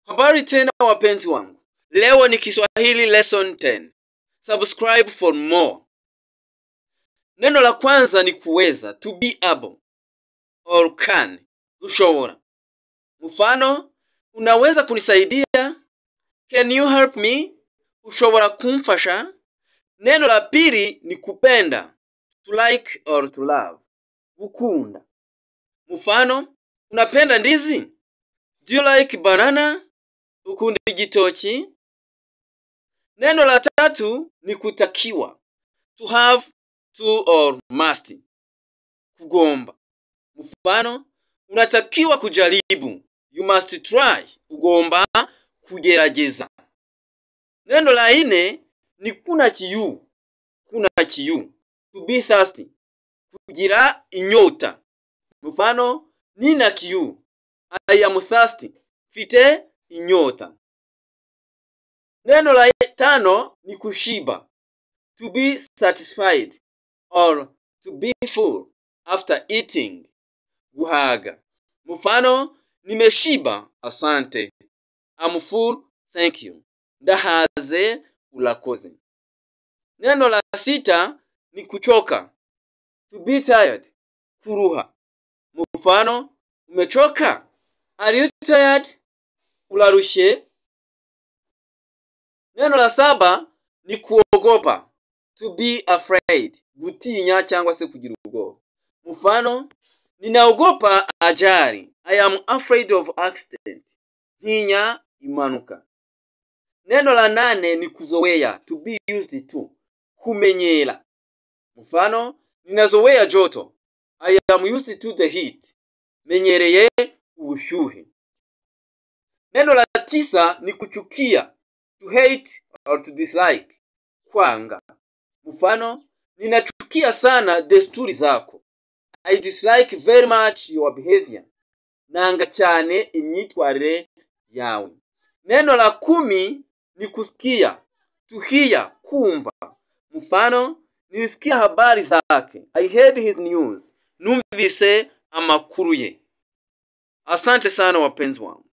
Habari tena wapenzi wangu. Leo ni Kiswahili lesson 10. Subscribe for more. Neno la kwanza ni kuweza, to be able or can, kushobora. Mfano, unaweza kunisaidia? Can you help me? Ushobora kumfasha? Neno la pili ni kupenda, to like or to love, gukunda. Mfano, unapenda ndizi? Do you like banana? Ukunda igitoki? Neno la tatu ni kutakiwa, to have, to or must, kugomba. Mfano, unatakiwa kujaribu, you must try, ugomba kugerageza. Neno la nne ni kuna kiu, to be thirsty, kugira inyota. Mfano, nina kiu, I am thirsty, mfite inyota. Neno la tano ni kushiba, to be satisfied or to be full after eating, guhaga. Mfano, nimeshiba, asante. I'm full, thank you. Ndahaze, ulakoze. Neno la sita ni kuchoka, to be tired, kuruha. Mfano, umechoka? Are you tired? Ularushe. Neno la saba ni kuogopa, to be afraid, gutinya cyangwa se kugira ubwoba. Mfano, ninaogopa ajali, I am afraid of accident, ntinya impanuka. Neno la nane ni kuzoea, to be used to, kumenyera. Mfano, ninazoea joto, I am used to the heat, menyereye ubushyuhe. Neno la tisa ni kuchukia, to hate or to dislike, kwanga. Mfano, ninachukia sana desturi zako, I dislike very much your behavior, nanga cyane imyitwarire yawe. Neno la 10 ni kusikia, to hear, kumva. Mfano, nilisikia habari zake, I heard his news, numvise amakuru ye. Asante sana wapenzi wangu.